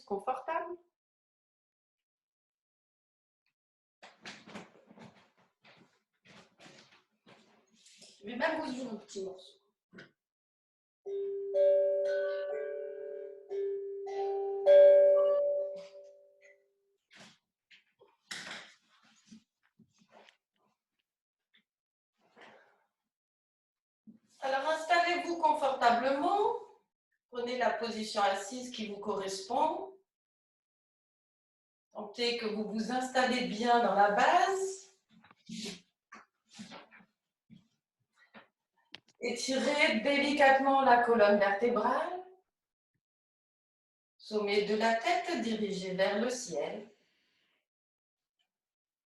confortable. Je vais même vous ouvrir un petit morceau. Alors, installez-vous confortablement. Prenez la position assise qui vous correspond. Sentez que vous vous installez bien dans la base. Étirez délicatement la colonne vertébrale. Sommet de la tête dirigé vers le ciel.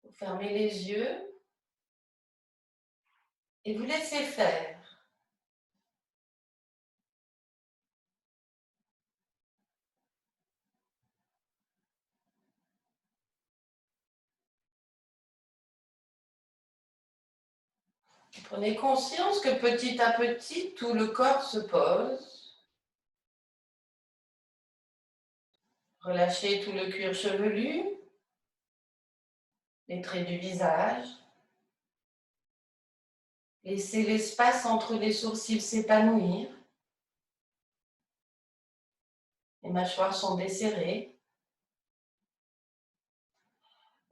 Vous fermez les yeux et vous laissez faire. Prenez conscience que petit à petit, tout le corps se pose. Relâchez tout le cuir chevelu, les traits du visage. Laissez l'espace entre les sourcils s'épanouir. Les mâchoires sont desserrées.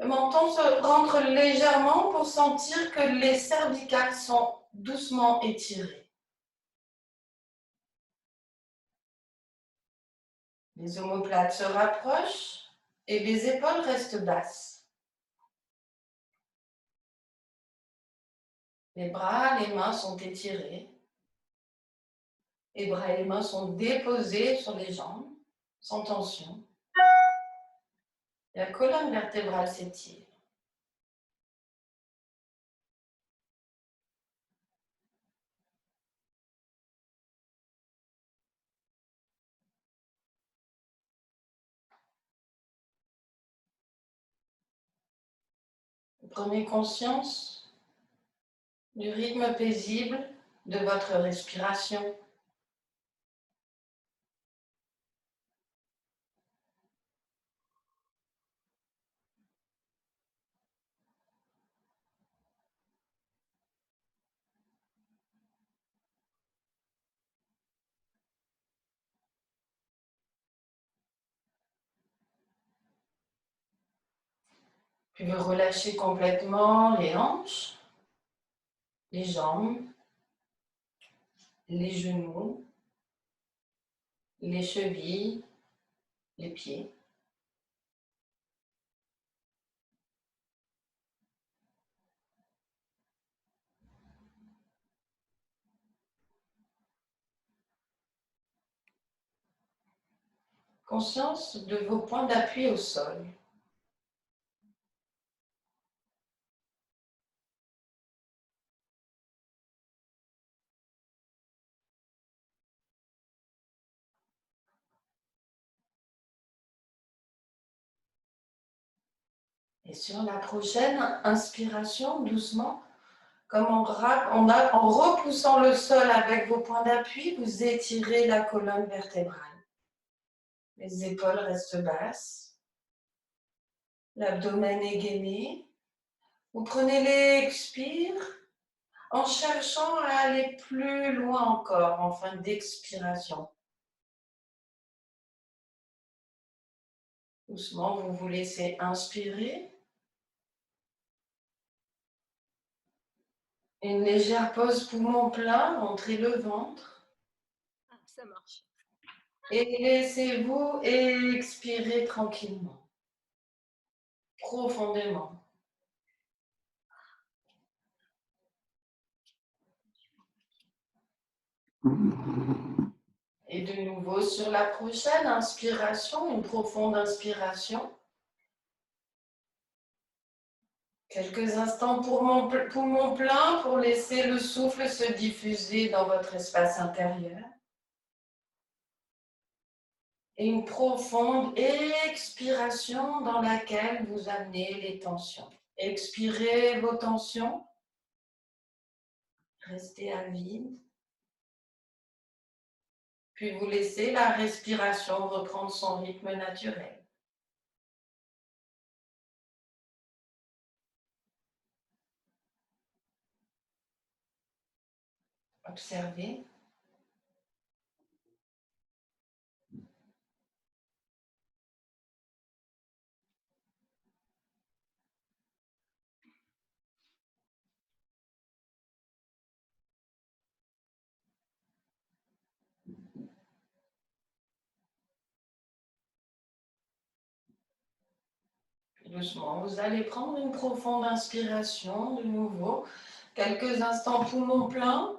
Le menton se rentre légèrement pour sentir que les cervicales sont doucement étirées. Les omoplates se rapprochent et les épaules restent basses. Les bras, les mains sont étirés. Les bras et les mains sont déposés sur les jambes, sans tension. La colonne vertébrale s'étire. Prenez conscience du rythme paisible de votre respiration. Puis vous relâchez complètement les hanches, les jambes, les genoux, les chevilles, les pieds. Conscience de vos points d'appui au sol. Et sur la prochaine inspiration, doucement, comme en repoussant le sol avec vos points d'appui, vous étirez la colonne vertébrale. Les épaules restent basses. L'abdomen est gainé. Vous prenez l'expire en cherchant à aller plus loin encore en fin d'expiration. Doucement, vous vous laissez inspirer. Une légère pause poumon plein, montrez le ventre. Ah, ça marche. Et laissez-vous expirer tranquillement, profondément. Et de nouveau sur la prochaine inspiration, une profonde inspiration. Quelques instants pour mon poumon plein pour laisser le souffle se diffuser dans votre espace intérieur. Et une profonde expiration dans laquelle vous amenez les tensions. Expirez vos tensions. Restez à vide. Puis vous laissez la respiration reprendre son rythme naturel. Observez. Doucement, vous allez prendre une profonde inspiration de nouveau. Quelques instants poumons pleins.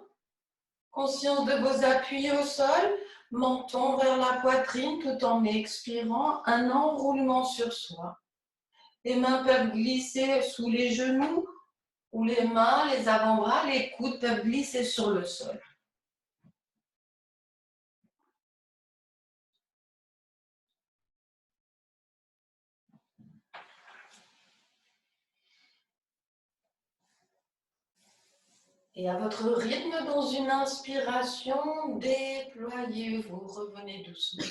Conscience de vos appuis au sol. Menton vers la poitrine tout en expirant. Un enroulement sur soi. Les mains peuvent glisser sous les genoux ou les mains, les avant-bras, les coudes peuvent glisser sur le sol. Et à votre rythme, dans une inspiration, déployez-vous, revenez doucement.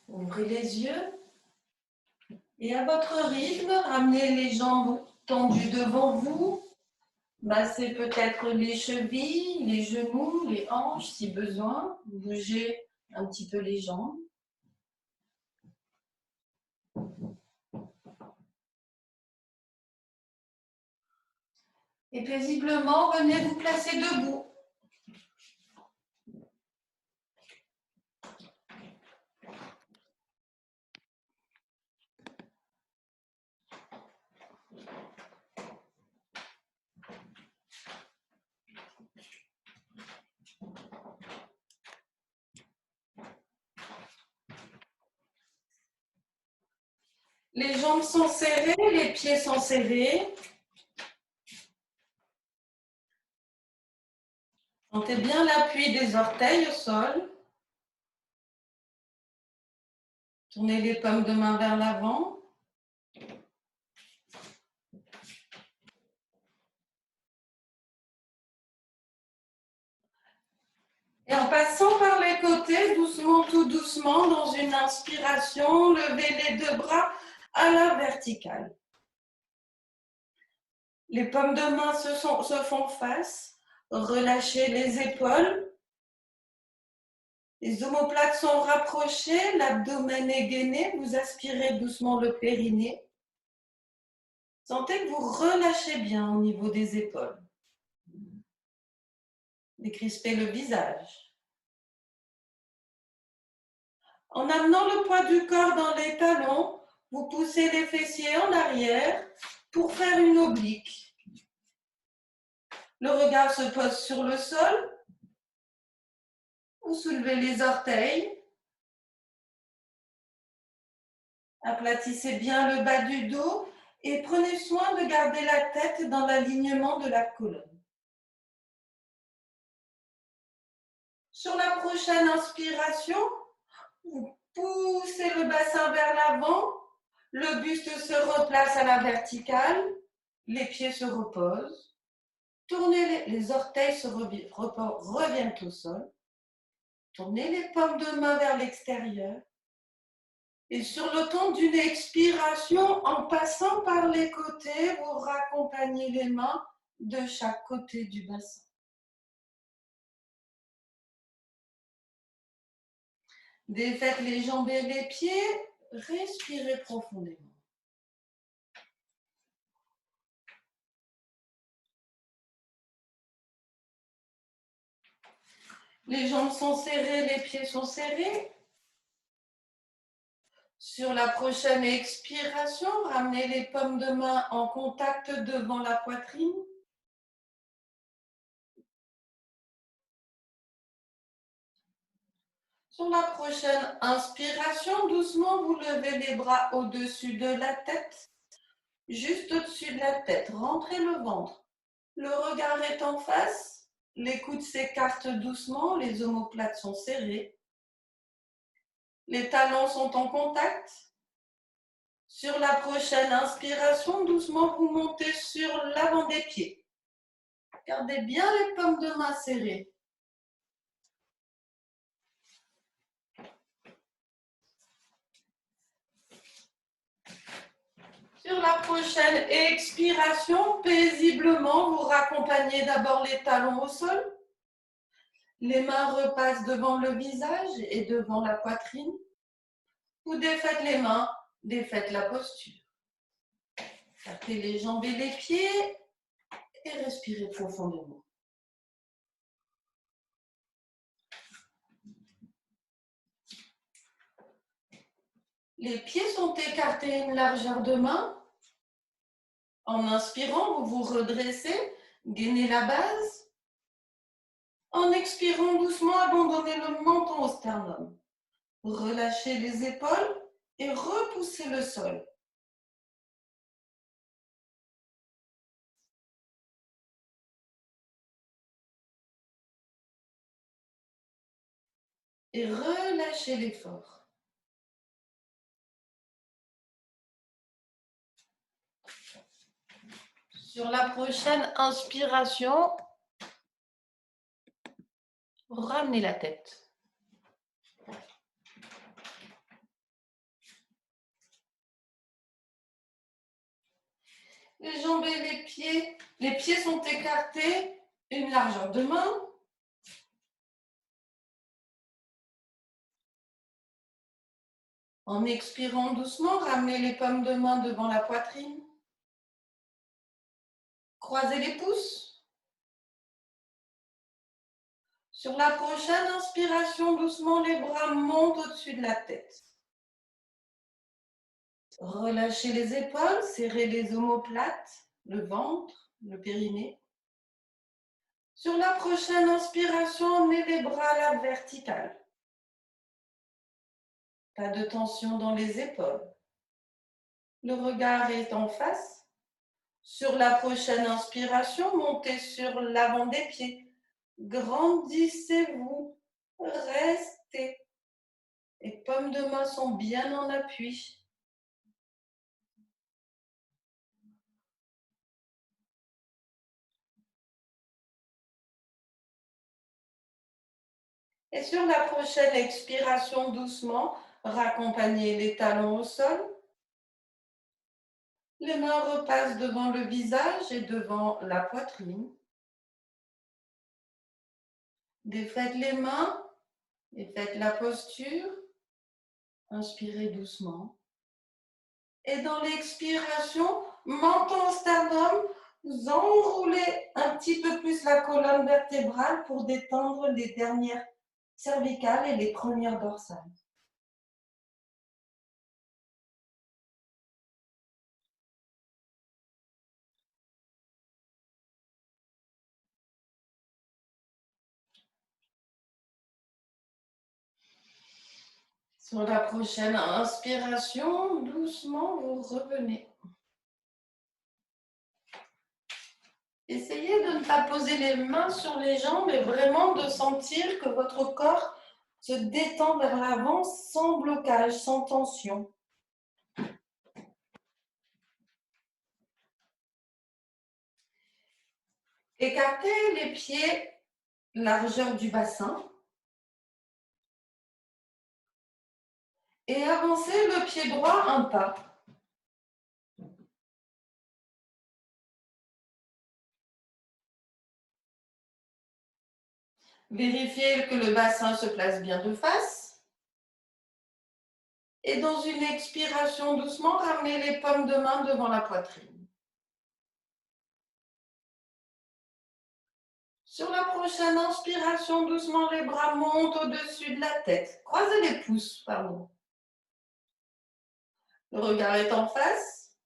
Ouvrez les yeux et à votre rythme, ramenez les jambes tendues devant vous. Massez peut-être les chevilles, les genoux, les hanches si besoin. Bougez un petit peu les jambes. Et paisiblement, venez vous placer debout. Les jambes sont serrées, les pieds sont serrés. Sentez bien l'appui des orteils au sol. Tournez les paumes de main vers l'avant. Et en passant par les côtés, doucement, tout doucement, dans une inspiration, levez les deux bras à la verticale. Les paumes de main se font face. Relâchez les épaules. Les omoplates sont rapprochées, l'abdomen est gainé. Vous aspirez doucement le périnée. Sentez que vous relâchez bien au niveau des épaules. Décrispez le visage. En amenant le poids du corps dans les talons, vous poussez les fessiers en arrière pour faire une oblique. Le regard se pose sur le sol. Vous soulevez les orteils. Aplatissez bien le bas du dos et prenez soin de garder la tête dans l'alignement de la colonne. Sur la prochaine inspiration, vous poussez le bassin vers l'avant, le buste se replace à la verticale, les pieds se reposent, tournez les orteils reviennent au sol, tournez les paumes de main vers l'extérieur et sur le temps d'une expiration, en passant par les côtés, vous raccompagnez les mains de chaque côté du bassin. Défaites les jambes et les pieds, respirez profondément. Les jambes sont serrées, les pieds sont serrés. Sur la prochaine expiration, ramenez les paumes de main en contact devant la poitrine. Sur la prochaine inspiration, doucement, vous levez les bras au-dessus de la tête, juste au-dessus de la tête. Rentrez le ventre. Le regard est en face. Les coudes s'écartent doucement, les omoplates sont serrées. Les talons sont en contact. Sur la prochaine inspiration, doucement, vous montez sur l'avant des pieds. Gardez bien les paumes de main serrées. Sur la prochaine expiration, paisiblement, vous raccompagnez d'abord les talons au sol. Les mains repassent devant le visage et devant la poitrine. Vous défaites les mains, défaites la posture. Tapez les jambes et les pieds et respirez profondément. Les pieds sont écartés une largeur de main. En inspirant, vous vous redressez, gainez la base. En expirant doucement, abandonnez le menton au sternum. Relâchez les épaules et repoussez le sol. Et relâchez l'effort. Sur la prochaine inspiration, ramenez la tête. Les jambes et les pieds sont écartés, une largeur de main. En expirant doucement, ramenez les paumes de main devant la poitrine. Croisez les pouces. Sur la prochaine inspiration, doucement, les bras montent au-dessus de la tête. Relâchez les épaules, serrez les omoplates, le ventre, le périnée. Sur la prochaine inspiration, emmenez les bras à la verticale. Pas de tension dans les épaules. Le regard est en face. Sur la prochaine inspiration, montez sur l'avant des pieds. Grandissez-vous. Restez. Les paumes de main sont bien en appui. Et sur la prochaine expiration, doucement, raccompagnez les talons au sol. Les mains repassent devant le visage et devant la poitrine. Défaites les mains, défaites la posture. Inspirez doucement. Et dans l'expiration, menton au sternum, vous enroulez un petit peu plus la colonne vertébrale pour détendre les dernières cervicales et les premières dorsales. Sur la prochaine inspiration, doucement, vous revenez. Essayez de ne pas poser les mains sur les jambes et vraiment de sentir que votre corps se détend vers l'avant sans blocage, sans tension. Écartez les pieds, largeur du bassin. Et avancez le pied droit un pas. Vérifiez que le bassin se place bien de face. Et dans une expiration doucement, ramenez les paumes de main devant la poitrine. Sur la prochaine inspiration, doucement, les bras montent au-dessus de la tête. Croisez les pouces, pardon. Le regard est en face.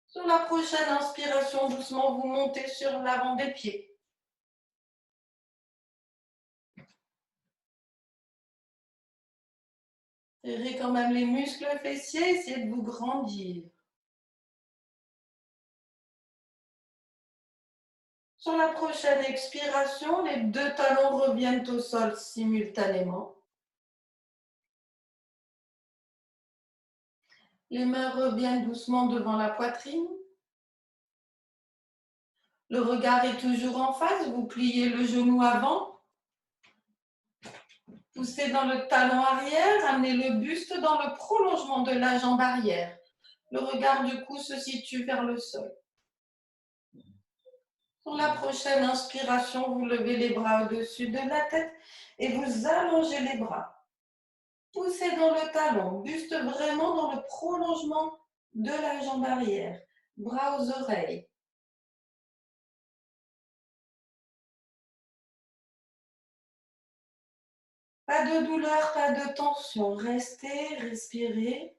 Sur la prochaine inspiration, doucement, vous montez sur l'avant des pieds. Serrez quand même les muscles fessiers, essayez de vous grandir. Sur la prochaine expiration, les deux talons reviennent au sol simultanément. Les mains reviennent doucement devant la poitrine. Le regard est toujours en face. Vous pliez le genou avant. Poussez dans le talon arrière. Amenez le buste dans le prolongement de la jambe arrière. Le regard du cou se situe vers le sol. Pour la prochaine inspiration, vous levez les bras au-dessus de la tête et vous allongez les bras. Poussez dans le talon, buste vraiment dans le prolongement de la jambe arrière. Bras aux oreilles. Pas de douleur, pas de tension. Restez, respirez.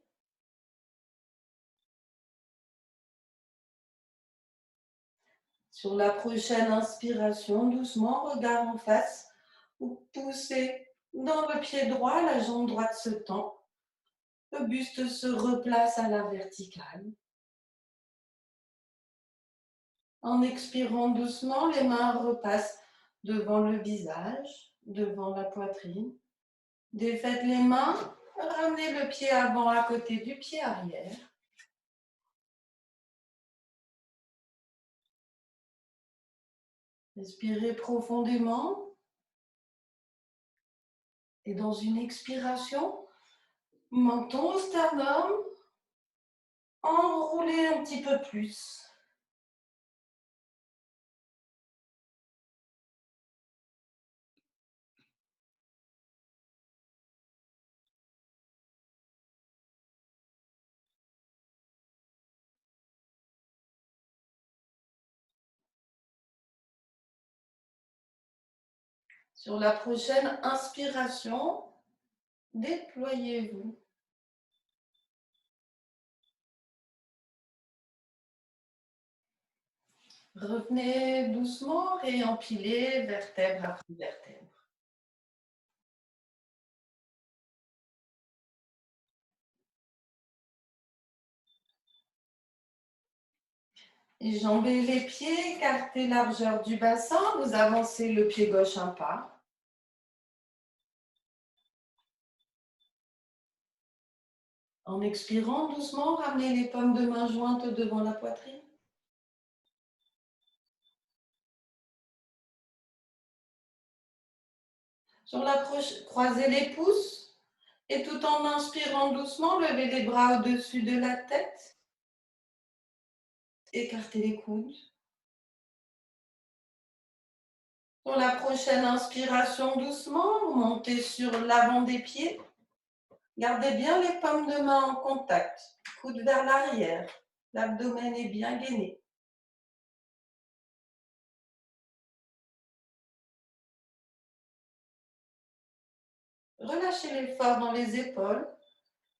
Sur la prochaine inspiration, doucement, regard en face. Vous poussez dans le pied droit, la jambe droite se tend. Le buste se replace à la verticale. En expirant doucement, les mains repassent devant le visage, devant la poitrine. Défaites les mains, ramenez le pied avant à côté du pied arrière. Respirez profondément. Et dans une expiration, menton au sternum, enroulez un petit peu plus. Sur la prochaine inspiration, déployez-vous. Revenez doucement, réempilez vertèbre après vertèbre. Jambez les pieds, écartez largeur du bassin, vous avancez le pied gauche un pas. En expirant doucement, ramenez les paumes de main jointes devant la poitrine. Sur l'approche, croisez les pouces et tout en inspirant doucement, levez les bras au-dessus de la tête. Écartez les coudes. Pour la prochaine inspiration, doucement, montez sur l'avant des pieds. Gardez bien les paumes de main en contact. Coude vers l'arrière. L'abdomen est bien gainé. Relâchez l'effort dans les épaules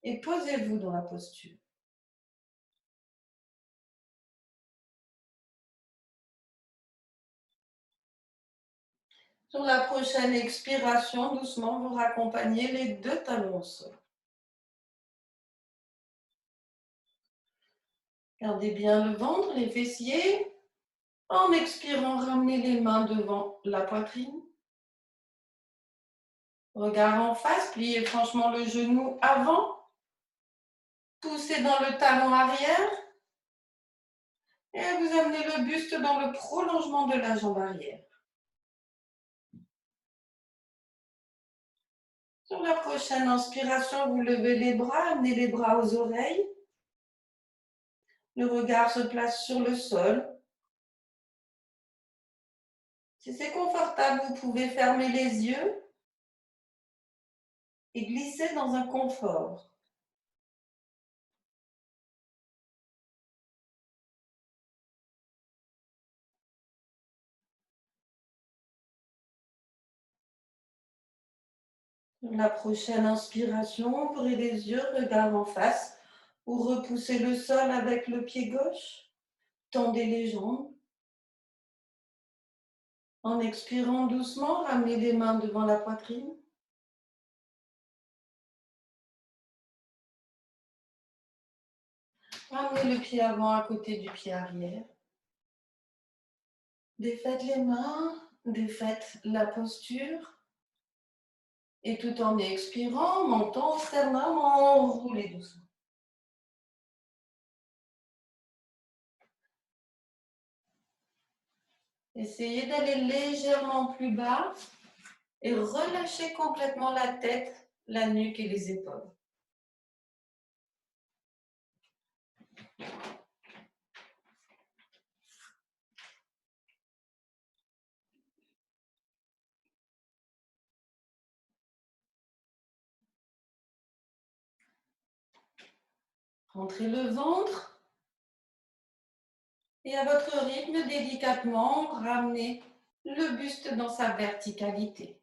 et posez-vous dans la posture. Sur la prochaine expiration, doucement, vous raccompagnez les deux talons au sol. Gardez bien le ventre, les fessiers. En expirant, ramenez les mains devant la poitrine. Regard en face, pliez franchement le genou avant. Poussez dans le talon arrière. Et vous amenez le buste dans le prolongement de la jambe arrière. Sur la prochaine inspiration, vous levez les bras, amenez les bras aux oreilles. Le regard se place sur le sol. Si c'est confortable, vous pouvez fermer les yeux et glisser dans un confort. Sur la prochaine inspiration, ouvrez les yeux, regard en face, ou repoussez le sol avec le pied gauche. Tendez les jambes. En expirant doucement, ramenez les mains devant la poitrine. Ramenez le pied avant à côté du pied arrière. Défaites les mains, défaites la posture. Et tout en expirant, menton au sternum, enroulez doucement. Essayez d'aller légèrement plus bas et relâchez complètement la tête, la nuque et les épaules. Rentrez le ventre et à votre rythme, délicatement, ramenez le buste dans sa verticalité.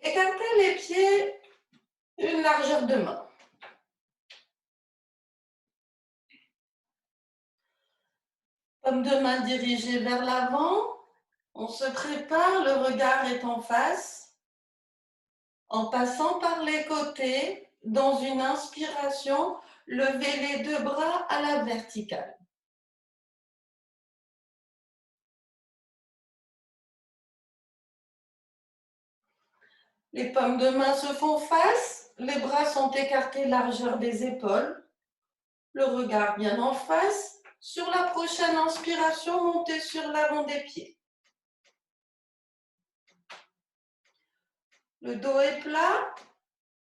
Écartez les pieds une largeur de main. Paume de main dirigée vers l'avant. On se prépare, le regard est en face. En passant par les côtés, dans une inspiration, levez les deux bras à la verticale. Les paumes de main se font face, les bras sont écartés largeur des épaules, le regard bien en face. Sur la prochaine inspiration, montez sur l'avant des pieds. Le dos est plat.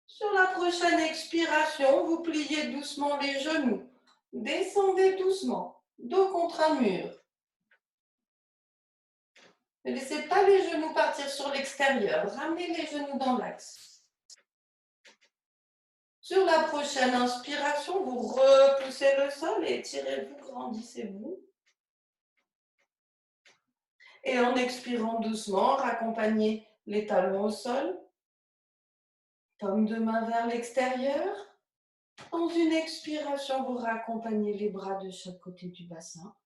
Sur la prochaine expiration, vous pliez doucement les genoux. Descendez doucement, dos contre un mur. Ne laissez pas les genoux partir sur l'extérieur. Ramenez les genoux dans l'axe. Sur la prochaine inspiration, vous repoussez le sol, étirez-vous, grandissez-vous. Et en expirant doucement, raccompagnez les talons au sol. Paume de main vers l'extérieur. Dans une expiration, vous raccompagnez les bras de chaque côté du bassin.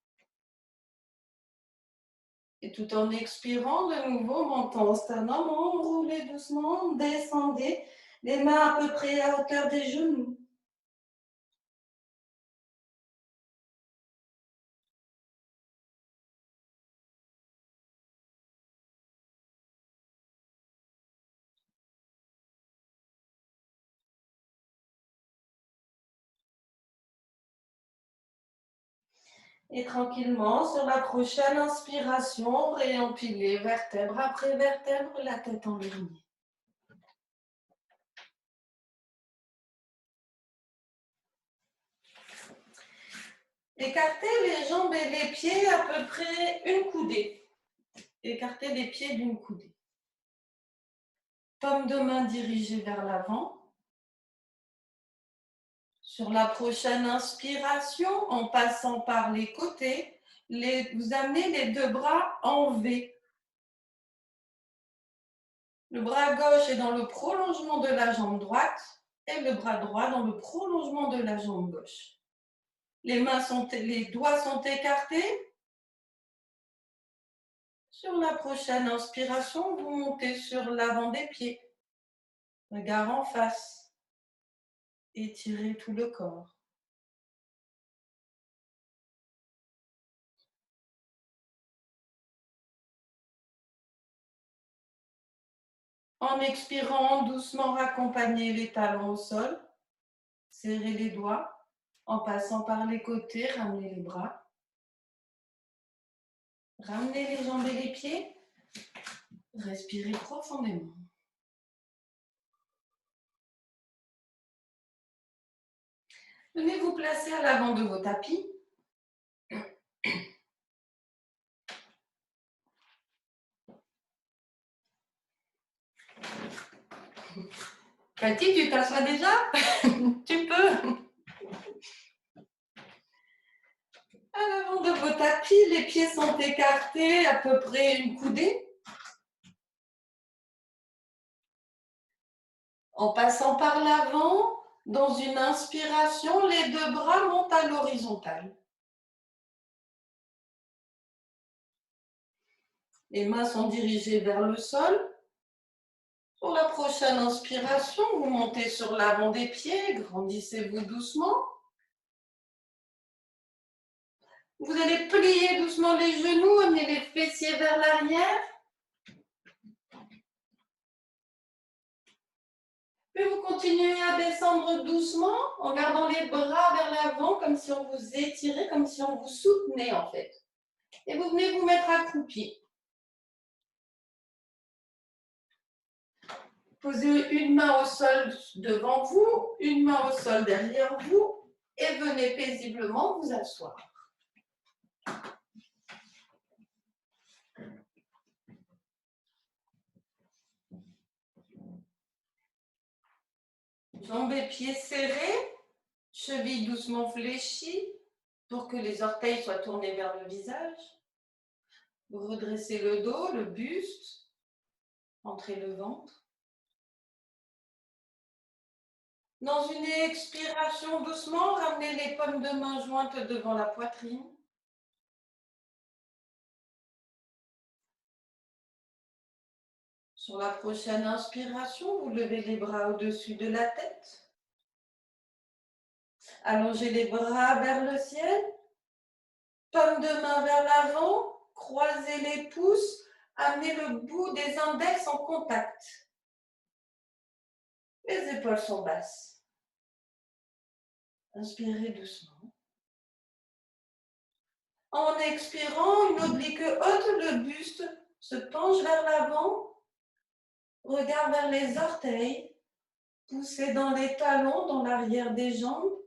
Et tout en expirant, de nouveau, menton au sternum, enroulez doucement, descendez, les mains à peu près à hauteur des genoux. Et tranquillement, sur la prochaine inspiration, réempilez vertèbre après vertèbre, la tête envergée. Écartez les jambes et les pieds à peu près une coudée. Écartez les pieds d'une coudée. Paume de main dirigée vers l'avant. Sur la prochaine inspiration, en passant par les côtés, vous amenez les deux bras en V. Le bras gauche est dans le prolongement de la jambe droite et le bras droit dans le prolongement de la jambe gauche. Les doigts sont écartés. Sur la prochaine inspiration, vous montez sur l'avant des pieds. Regard en face. Étirez tout le corps. En expirant, doucement raccompagnez les talons au sol. Serrez les doigts. En passant par les côtés, ramenez les bras. Ramenez les jambes et les pieds. Respirez profondément. Venez vous placer à l'avant de vos tapis. Cathy, tu t'assois déjà? Tu peux. À l'avant de vos tapis, les pieds sont écartés à peu près une coudée. En passant par l'avant, dans une inspiration, les deux bras montent à l'horizontale. Les mains sont dirigées vers le sol. Pour la prochaine inspiration, vous montez sur l'avant des pieds, grandissez-vous doucement. Vous allez plier doucement les genoux, amener les fessiers vers l'arrière. Puis vous continuez à descendre doucement en gardant les bras vers l'avant, comme si on vous étirait, comme si on vous soutenait en fait. Et vous venez vous mettre accroupi. Posez une main au sol devant vous, une main au sol derrière vous et venez paisiblement vous asseoir. Jambes et pieds serrés, chevilles doucement fléchies pour que les orteils soient tournés vers le visage. Vous redressez le dos, le buste, entrez le ventre. Dans une expiration doucement, ramenez les paumes de main jointes devant la poitrine. Sur la prochaine inspiration, vous levez les bras au-dessus de la tête. Allongez les bras vers le ciel. Paumes de main vers l'avant. Croisez les pouces. Amenez le bout des index en contact. Les épaules sont basses. Inspirez doucement. En expirant, une oblique haute, le buste se penche vers l'avant. Regard vers les orteils. Poussez dans les talons, dans l'arrière des jambes.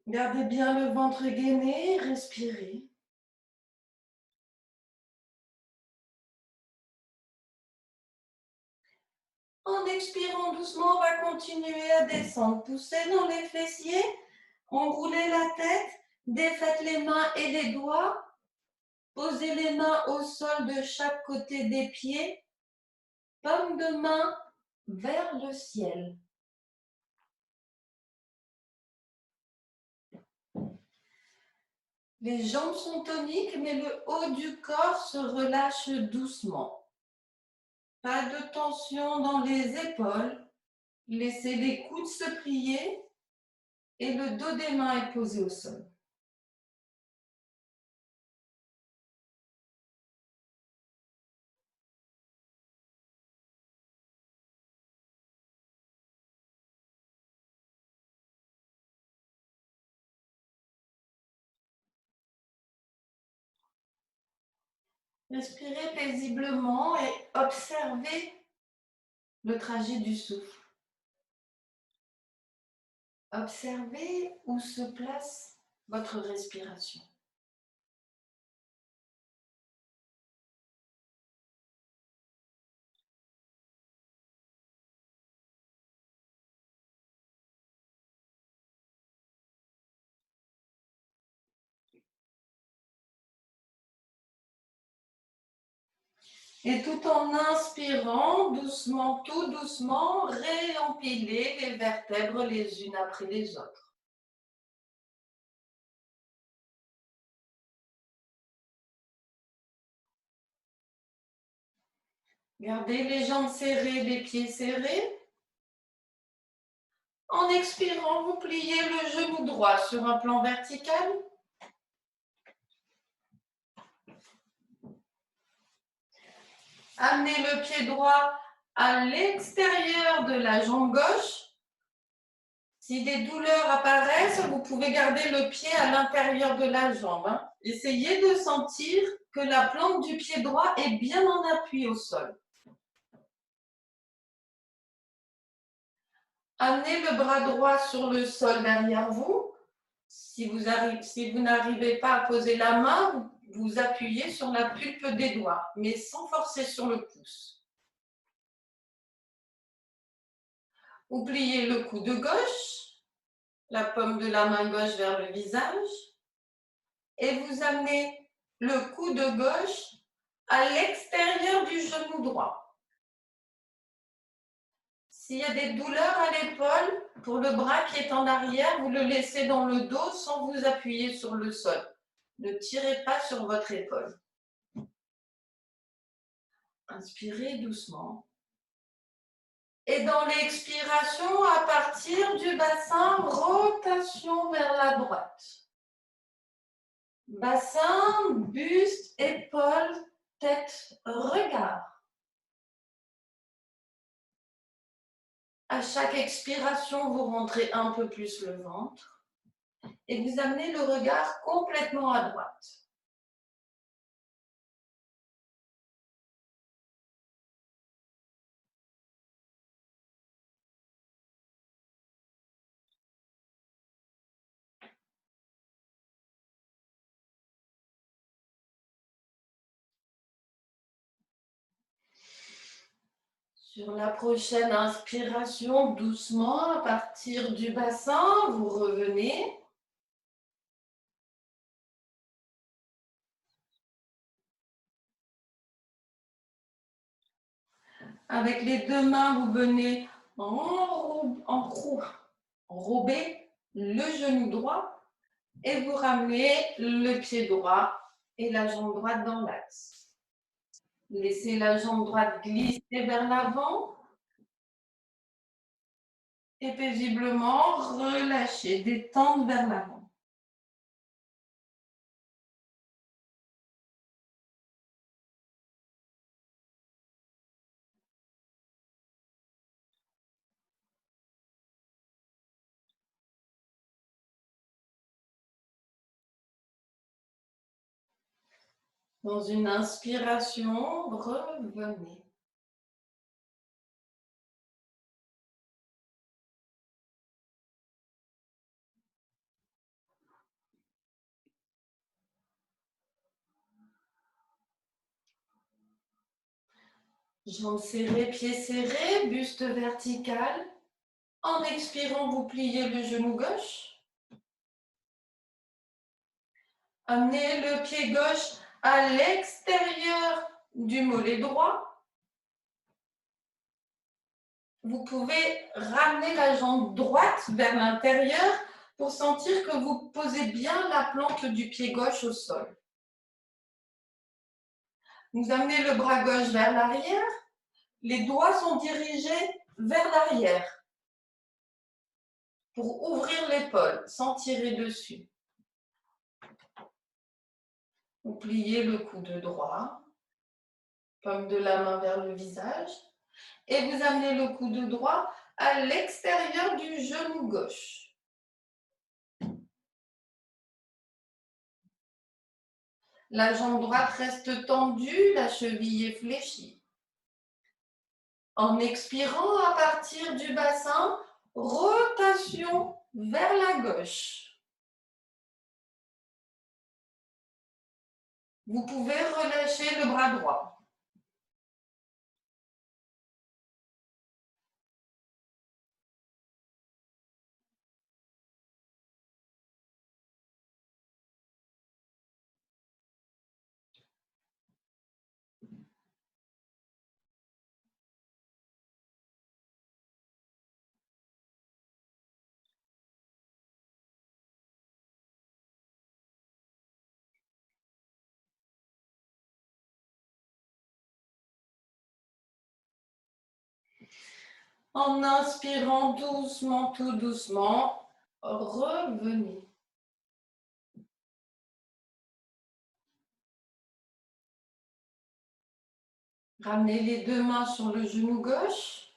Gardez bien le ventre gainé, respirez. En expirant doucement, on va continuer à descendre. Poussez dans les fessiers, enroulez la tête, défaites les mains et les doigts. Posez les mains au sol de chaque côté des pieds. Paume de main vers le ciel. Les jambes sont toniques, mais le haut du corps se relâche doucement. Pas de tension dans les épaules. Laissez les coudes se plier et le dos des mains est posé au sol. Respirez paisiblement et observez le trajet du souffle. Observez où se place votre respiration. Et tout en inspirant, doucement, tout doucement, réempilez les vertèbres les unes après les autres. Gardez les jambes serrées, les pieds serrés. En expirant, vous pliez le genou droit sur un plan vertical. Amenez le pied droit à l'extérieur de la jambe gauche. Si des douleurs apparaissent, vous pouvez garder le pied à l'intérieur de la jambe. Essayez de sentir que la plante du pied droit est bien en appui au sol. Amenez le bras droit sur le sol derrière vous. Si vous n'arrivez pas à poser la main, vous appuyez sur la pulpe des doigts, mais sans forcer sur le pouce. Vous pliez le coude gauche, la paume de la main gauche vers le visage, et vous amenez le coude gauche à l'extérieur du genou droit. S'il y a des douleurs à l'épaule, pour le bras qui est en arrière, vous le laissez dans le dos sans vous appuyer sur le sol. Ne tirez pas sur votre épaule. Inspirez doucement. Et dans l'expiration, à partir du bassin, rotation vers la droite. Bassin, buste, épaules, tête, regard. À chaque expiration, vous rentrez un peu plus le ventre et vous amenez le regard complètement à droite. Sur la prochaine inspiration, doucement, à partir du bassin, vous revenez. Avec les deux mains, vous venez enrober le genou droit et vous ramenez le pied droit et la jambe droite dans l'axe. Laissez la jambe droite glisser vers l'avant et paisiblement relâchez, détendre vers l'avant. Dans une inspiration, revenez. Jambes serrées, pieds serrés, buste vertical. En expirant, vous pliez le genou gauche. Amenez le pied gauche à l'extérieur du mollet droit. Vous pouvez ramener la jambe droite vers l'intérieur pour sentir que vous posez bien la plante du pied gauche au sol. Vous amenez le bras gauche vers l'arrière. Les doigts sont dirigés vers l'arrière pour ouvrir l'épaule sans tirer dessus. Vous pliez le coude droit, paume de la main vers le visage, et vous amenez le coude droit à l'extérieur du genou gauche. La jambe droite reste tendue, la cheville est fléchie. En expirant à partir du bassin, rotation vers la gauche. Vous pouvez relâcher le bras droit. En inspirant doucement, tout doucement, revenez. Ramenez les deux mains sur le genou gauche.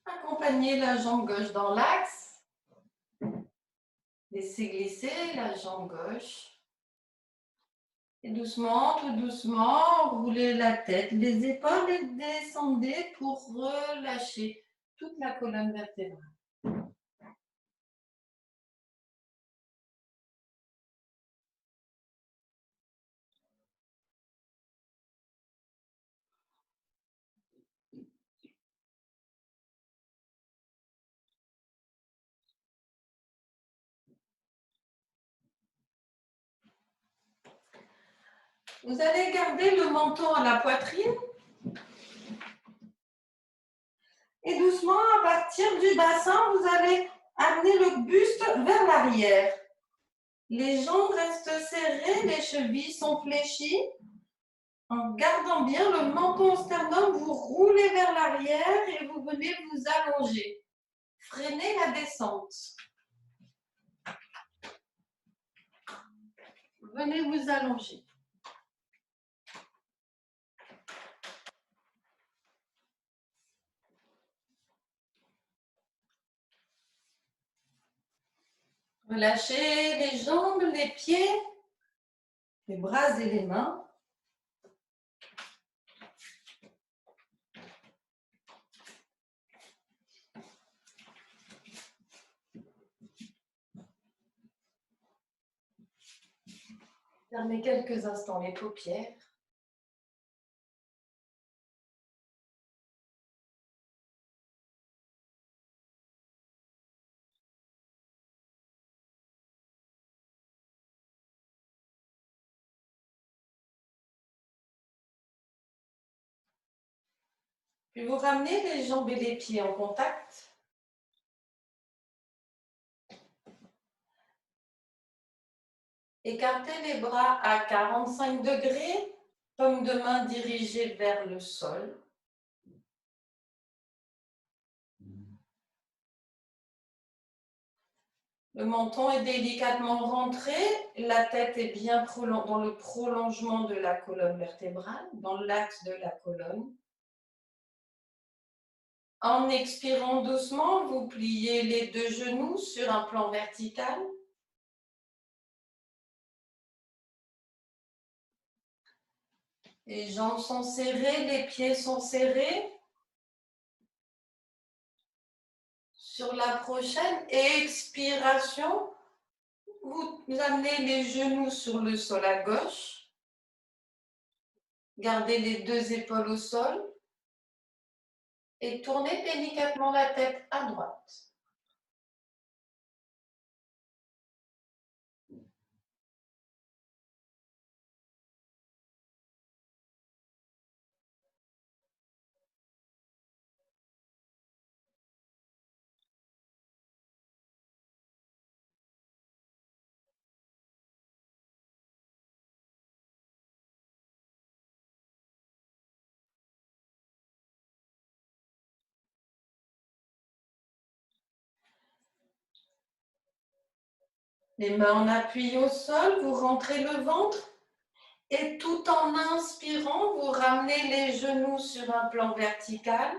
Accompagnez la jambe gauche dans l'axe. Laissez glisser la jambe gauche. Et doucement, tout doucement, roulez la tête, les épaules et descendez pour relâcher toute la colonne vertébrale. Vous allez garder le menton à la poitrine. Et doucement, à partir du bassin, vous allez amener le buste vers l'arrière. Les jambes restent serrées, les chevilles sont fléchies. En gardant bien le menton au sternum, vous roulez vers l'arrière et vous venez vous allonger. Freinez la descente. Venez vous allonger. Relâchez les jambes, les pieds, les bras et les mains. Fermez quelques instants les paupières. Puis vous ramenez les jambes et les pieds en contact. Écartez les bras à 45 degrés, paume de main dirigée vers le sol. Le menton est délicatement rentré, la tête est bien dans le prolongement de la colonne vertébrale, dans l'axe de la colonne. En expirant doucement, vous pliez les deux genoux sur un plan vertical. Les jambes sont serrées, les pieds sont serrés. Sur la prochaine expiration, vous amenez les genoux sur le sol à gauche. Gardez les deux épaules au sol. Et tournez délicatement la tête à droite. Les mains en appui au sol, vous rentrez le ventre et tout en inspirant, vous ramenez les genoux sur un plan vertical.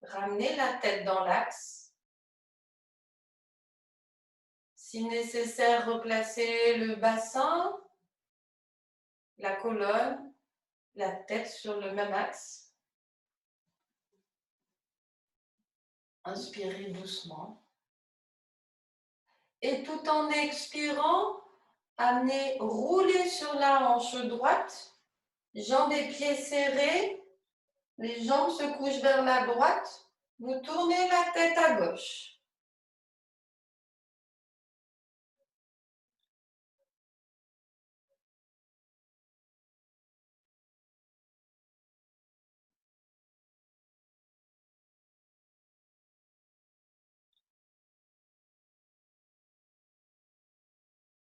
Ramenez la tête dans l'axe. Si nécessaire, replacez le bassin, la colonne, la tête sur le même axe. Inspirez doucement. Et tout en expirant, amenez, roulez sur la hanche droite, jambes et pieds serrés, les jambes se couchent vers la droite, vous tournez la tête à gauche.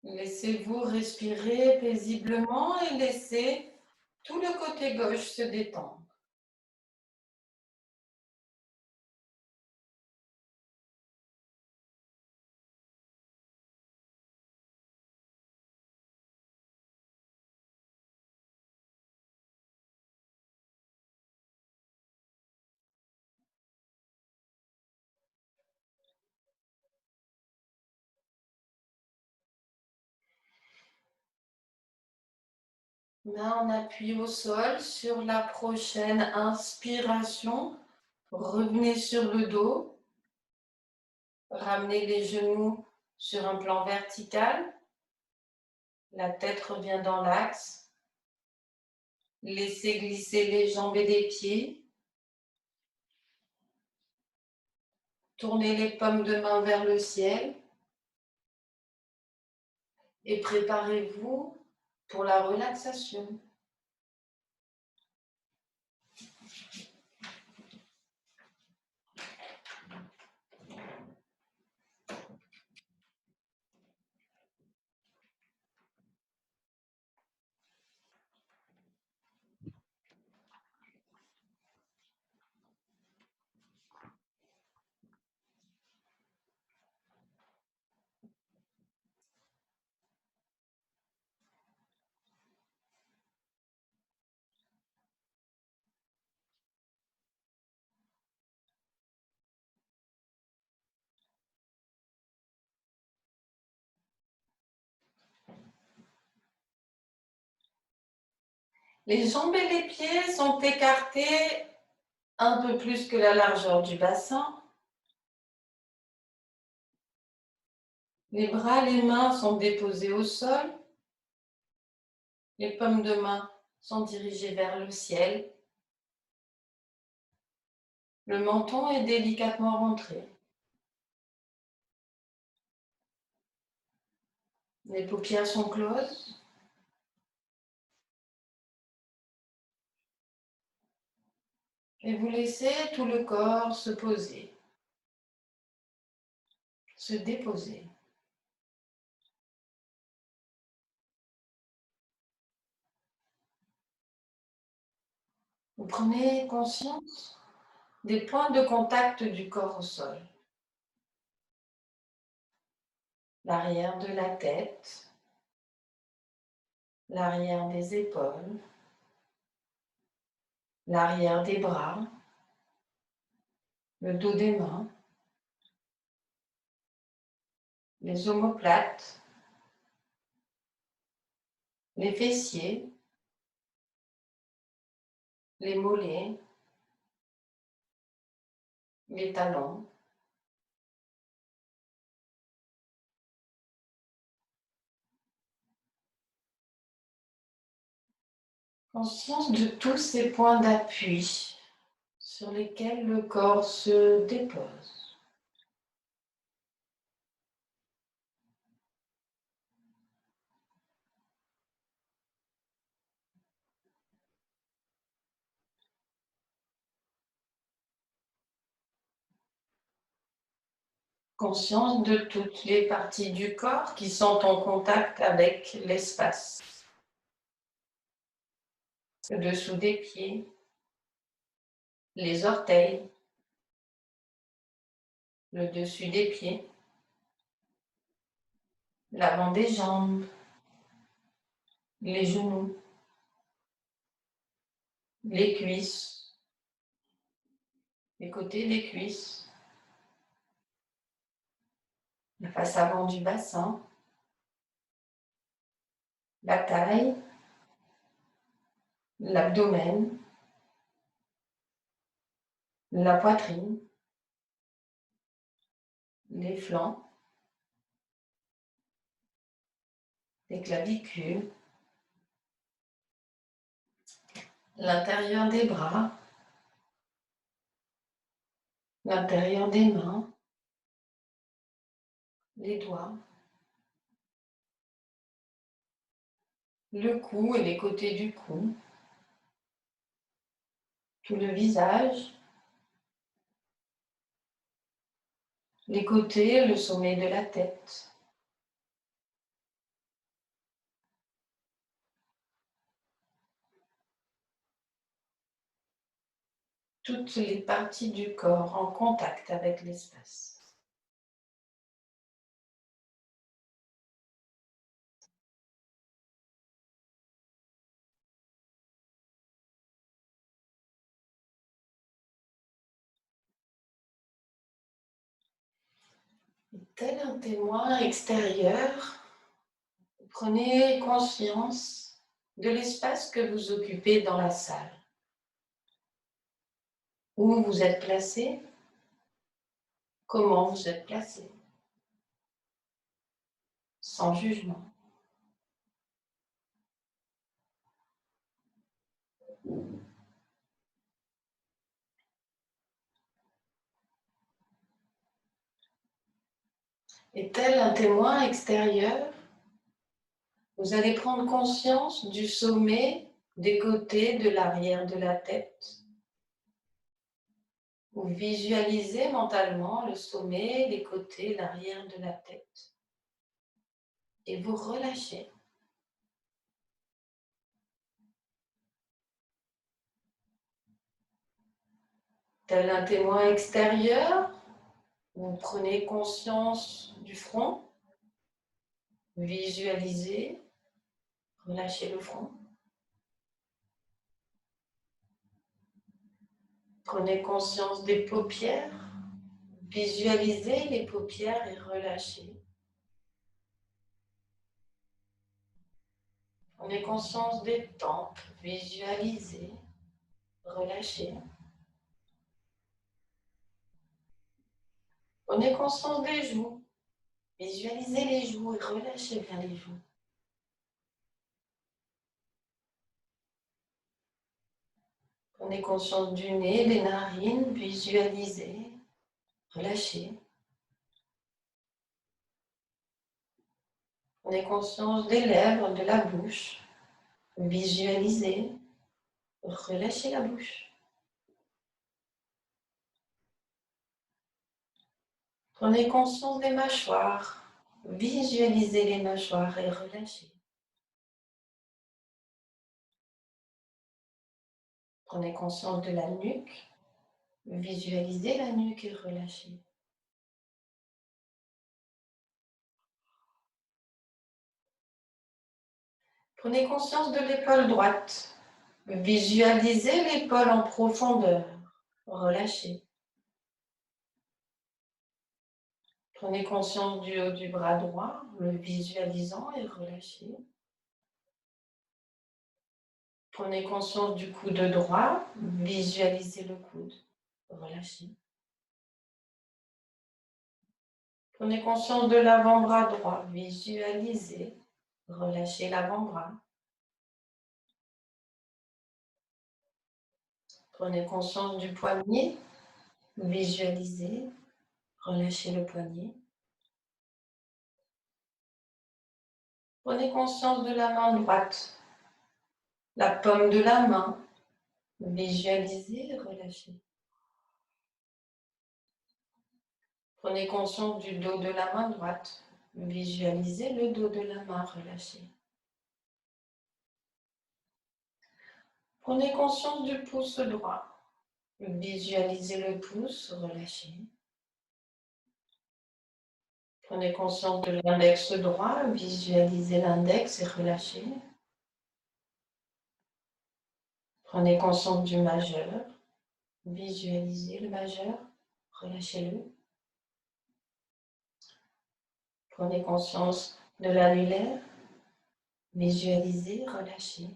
Laissez-vous respirer paisiblement et laissez tout le côté gauche se détendre. Main en appui au sol. Sur la prochaine inspiration, revenez sur le dos. Ramenez les genoux sur un plan vertical. La tête revient dans l'axe. Laissez glisser les jambes et les pieds. Tournez les paumes de main vers le ciel. Et préparez-vous pour la relaxation. Les jambes et les pieds sont écartés un peu plus que la largeur du bassin. Les bras, les mains sont déposés au sol. Les paumes de main sont dirigées vers le ciel. Le menton est délicatement rentré. Les paupières sont closes. Et vous laissez tout le corps se poser, se déposer. Vous prenez conscience des points de contact du corps au sol. L'arrière de la tête, l'arrière des épaules, l'arrière des bras, le dos des mains, les omoplates, les fessiers, les mollets, les talons. Conscience de tous ces points d'appui sur lesquels le corps se dépose. Conscience de toutes les parties du corps qui sont en contact avec l'espace. Le dessous des pieds, les orteils, le dessus des pieds, l'avant des jambes, les genoux, les cuisses, les côtés des cuisses, la face avant du bassin, la taille, l'abdomen, la poitrine, les flancs, les clavicules, l'intérieur des bras, l'intérieur des mains, les doigts, le cou et les côtés du cou, tout le visage, les côtés, le sommet de la tête. Toutes les parties du corps en contact avec l'espace. Tel un témoin extérieur, prenez conscience de l'espace que vous occupez dans la salle. Où vous êtes placé, comment vous êtes placé, sans jugement. Et tel un témoin extérieur, vous allez prendre conscience du sommet, des côtés, de l'arrière de la tête. Vous visualisez mentalement le sommet, les côtés, l'arrière de la tête. Et vous relâchez. Tel un témoin extérieur, vous prenez conscience du front, visualisez, relâchez le front. Prenez conscience des paupières, visualisez les paupières et relâchez. Prenez conscience des tempes, visualisez, relâchez. Prenez conscience des joues, visualisez les joues et relâchez bien les joues. Prenez conscience du nez, des narines, visualisez, relâchez. Prenez conscience des lèvres, de la bouche, visualisez, relâchez la bouche. Prenez conscience des mâchoires, visualisez les mâchoires et relâchez. Prenez conscience de la nuque, visualisez la nuque et relâchez. Prenez conscience de l'épaule droite, visualisez l'épaule en profondeur, relâchez. Prenez conscience du haut du bras droit, le visualisant et relâchez. Prenez conscience du coude droit, visualisez le coude, relâchez. Prenez conscience de l'avant-bras droit, visualisez, relâchez l'avant-bras. Prenez conscience du poignet, visualisez, relâchez le poignet. Prenez conscience de la main droite, la paume de la main, visualisez, relâchez. Prenez conscience du dos de la main droite, visualisez le dos de la main, relâchez. Prenez conscience du pouce droit, visualisez le pouce, relâchez. Prenez conscience de l'index droit, visualisez l'index et relâchez. Prenez conscience du majeur, visualisez le majeur, relâchez-le. Prenez conscience de l'annulaire, visualisez, relâchez.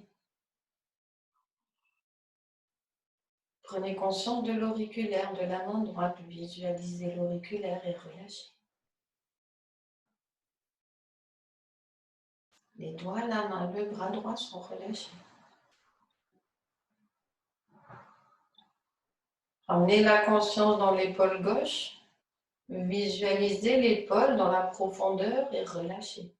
Prenez conscience de l'auriculaire de la main droite, visualisez l'auriculaire et relâchez. Les doigts, la main, le bras droit sont relâchés. Ramenez la conscience dans l'épaule gauche, visualisez l'épaule dans la profondeur et relâchez.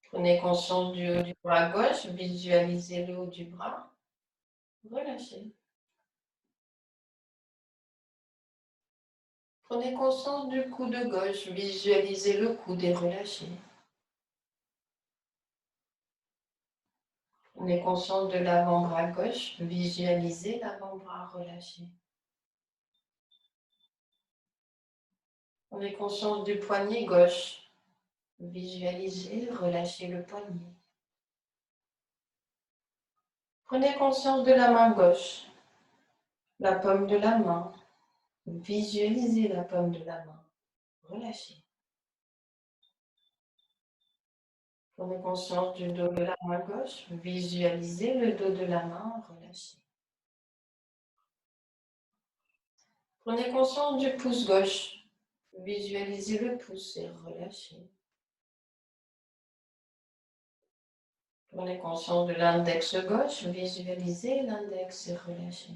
Prenez conscience du haut du bras gauche, visualisez le haut du bras, relâchez. Prenez conscience du coude gauche, visualisez le coude et relâchez. Prenez conscience de l'avant-bras gauche, visualisez l'avant-bras, relâché. Prenez conscience du poignet gauche, visualisez, relâchez le poignet. Prenez conscience de la main gauche, la paume de la main, visualisez la paume de la main, relâchez. Prenez conscience du dos de la main gauche, visualisez le dos de la main, relâchez. Prenez conscience du pouce gauche, visualisez le pouce et relâchez. Prenez conscience de l'index gauche, visualisez l'index et relâchez.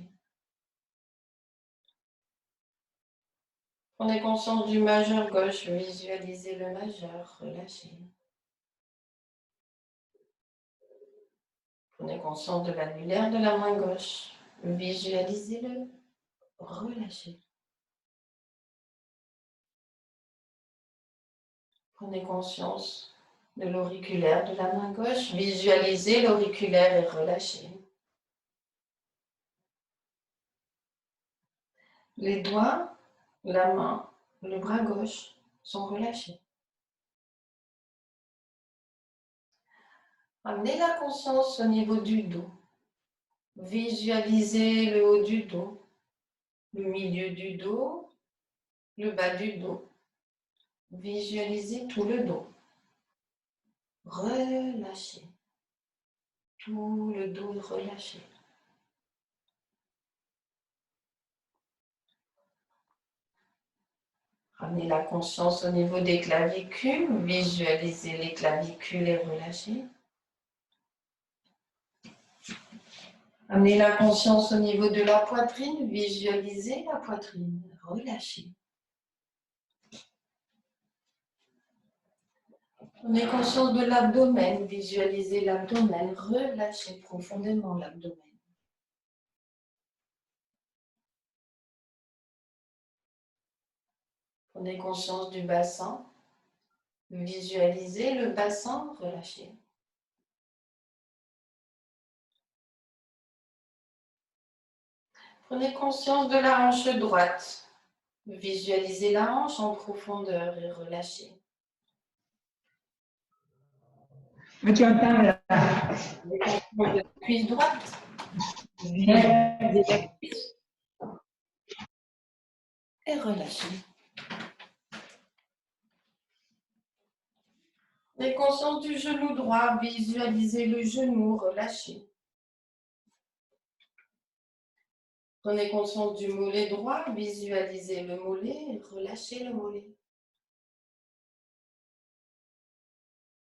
Prenez conscience du majeur gauche, visualisez le majeur, relâchez. Prenez conscience de l'annulaire de la main gauche, visualisez-le, relâchez. Prenez conscience de l'auriculaire de la main gauche, visualisez l'auriculaire et relâchez. Les doigts, la main, le bras gauche sont relâchés. Amenez la conscience au niveau du dos. Visualisez le haut du dos, le milieu du dos, le bas du dos. Visualisez tout le dos. relâchez. Tout le dos relâché. Ramenez la conscience au niveau des clavicules. Visualisez les clavicules et relâchez. Amenez la conscience au niveau de la poitrine. Visualisez la poitrine. Relâchez. Prenez conscience de l'abdomen. Visualisez l'abdomen. Relâchez profondément l'abdomen. Prenez conscience du bassin. Visualisez le bassin. Relâchez. Prenez conscience de la hanche droite. Visualisez la hanche en profondeur et relâchez. Tu entends là. Prenez conscience de la cuisse droite. Visualisez la cuisse. Et relâchez. Prenez conscience du genou droit. Visualisez le genou. Relâchez. Prenez conscience du mollet droit. Visualisez le mollet et relâchez le mollet.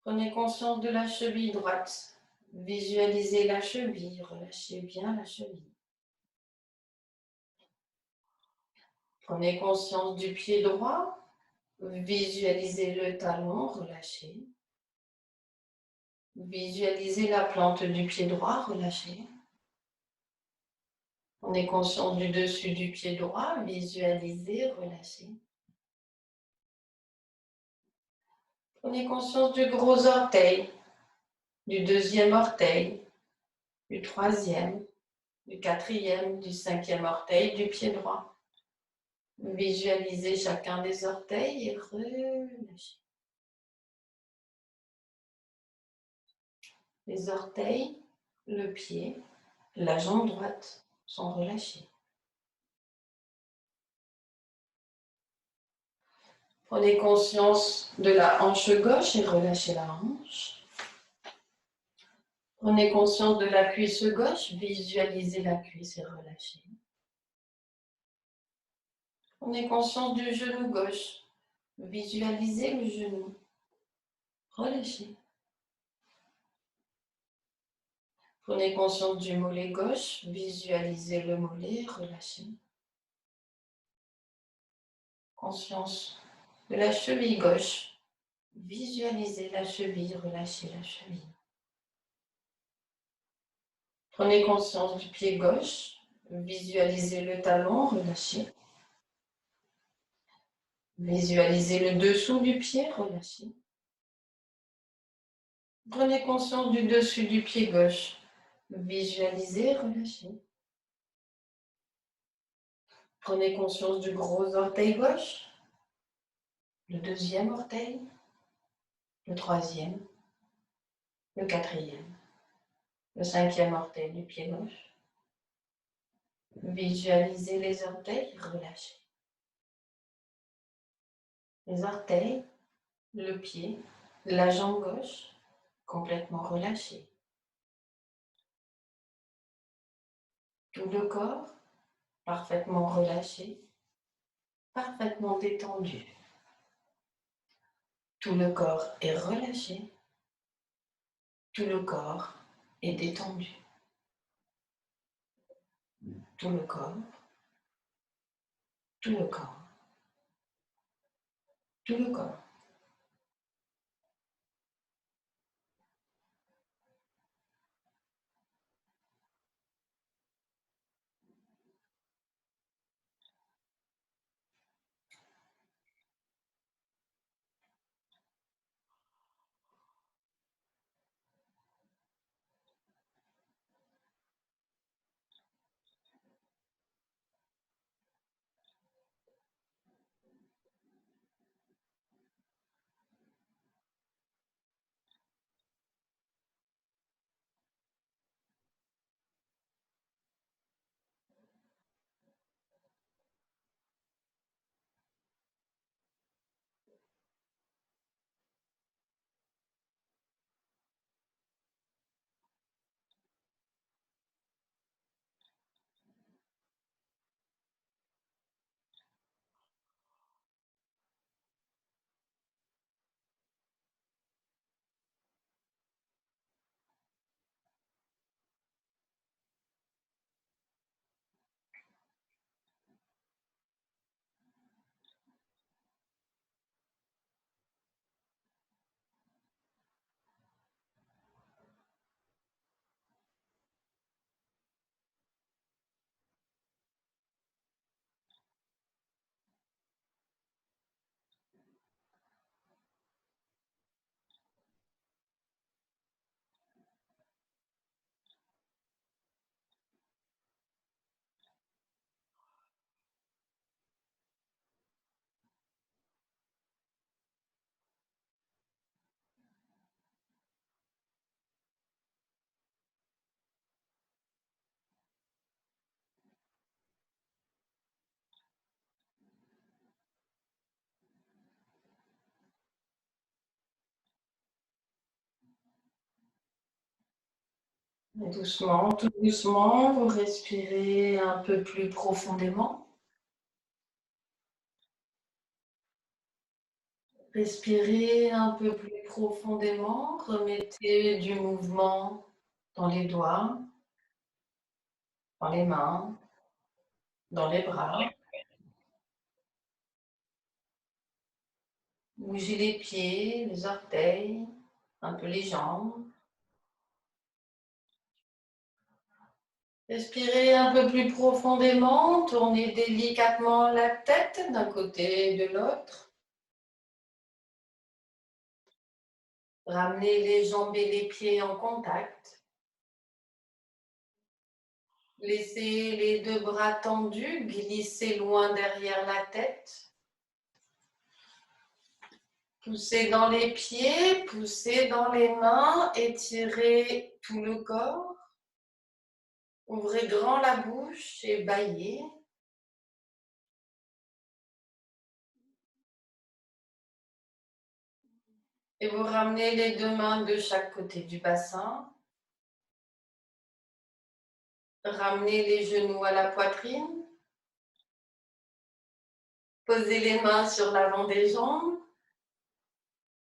Prenez conscience de la cheville droite. Visualisez la cheville. Relâchez bien la cheville. Prenez conscience du pied droit. Visualisez le talon. Relâchez. Visualisez la plante du pied droit. Relâchez. Prenez conscience du dessus du pied droit. Visualisez. Relâchez. Prenez conscience du gros orteil, du deuxième orteil, du troisième, du quatrième, du cinquième orteil du pied droit. Visualisez chacun des orteils et relâchez. Les orteils, le pied, la jambe droite sont relâchés. Prenez conscience de la hanche gauche et relâchez la hanche. Prenez conscience de la cuisse gauche, visualisez la cuisse et relâchez. Prenez conscience du genou gauche, visualisez le genou, relâchez. Prenez conscience du mollet gauche, visualisez le mollet, relâchez. Conscience de la cheville gauche, visualisez la cheville, relâchez la cheville. Prenez conscience du pied gauche, visualisez le talon, relâchez. Visualisez le dessous du pied, relâchez. Prenez conscience du dessus du pied gauche, visualisez, relâchez. Prenez conscience du gros orteil gauche, le deuxième orteil, le troisième, le quatrième, le cinquième orteil du pied gauche. Visualisez les orteils, relâchez. Les orteils, le pied, la jambe gauche, complètement relâchée. Tout le corps, parfaitement relâché, parfaitement détendu. Tout le corps est relâché. Tout le corps est détendu. Tout le corps, tout le corps, tout le corps. Doucement, tout doucement, vous respirez un peu plus profondément. Respirez un peu plus profondément. Remettez du mouvement dans les doigts, dans les mains, dans les bras. Bougez les pieds, les orteils, un peu les jambes. Respirez un peu plus profondément, tournez délicatement la tête d'un côté et de l'autre. Ramenez les jambes et les pieds en contact. Laissez les deux bras tendus, glissez loin derrière la tête. Poussez dans les pieds, poussez dans les mains, étirez tout le corps. Ouvrez grand la bouche et bâillez. Et vous ramenez les deux mains de chaque côté du bassin. Ramenez les genoux à la poitrine. Posez les mains sur l'avant des jambes.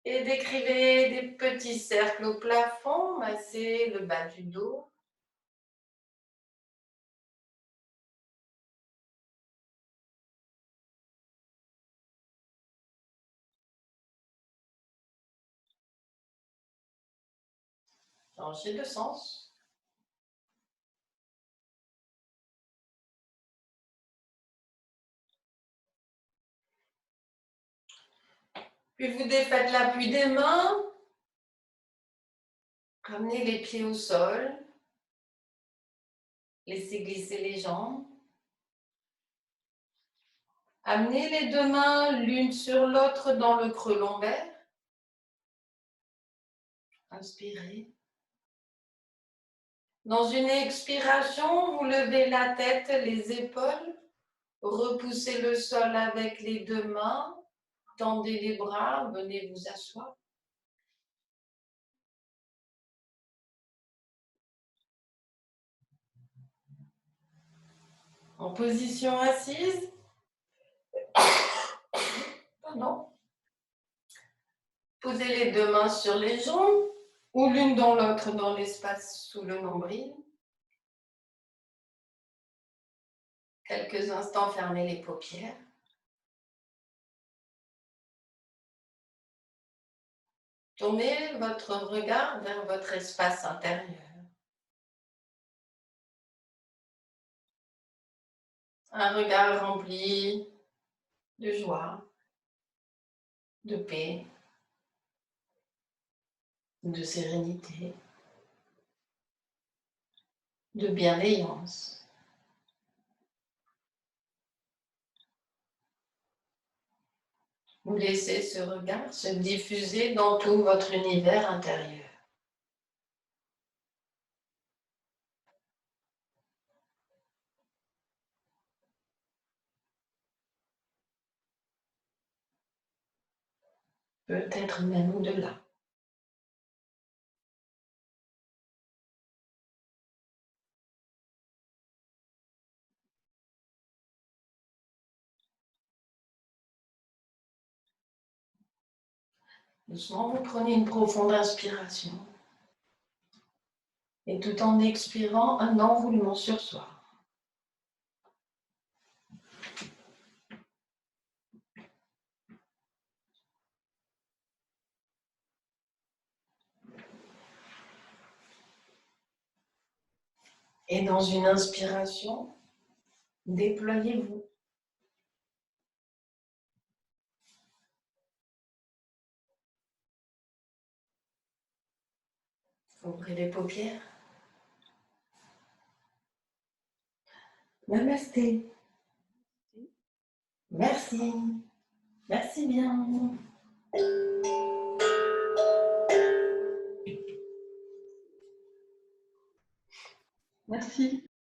Et décrivez des petits cercles au plafond. Massez le bas du dos. Changez de sens. Puis vous défaites l'appui des mains. Ramenez les pieds au sol. Laissez glisser les jambes. Amenez les deux mains l'une sur l'autre dans le creux lombaire. Inspirez. Dans une expiration, vous levez la tête, les épaules. Repoussez le sol avec les deux mains. Tendez les bras, venez vous asseoir. En position assise. Pardon. Posez les deux mains sur les jambes ou l'une dans l'autre dans l'espace sous le nombril. Quelques instants, fermez les paupières. Tournez votre regard vers votre espace intérieur. Un regard rempli de joie, de paix, de sérénité, de bienveillance. Vous laissez ce regard se diffuser dans tout votre univers intérieur. Peut-être même au-delà. Doucement, vous prenez une profonde inspiration. Et tout en expirant, un enroulement sur soi. Et dans une inspiration, déployez-vous. Ouvrez les paupières. Namasté. Merci. Merci bien. Merci.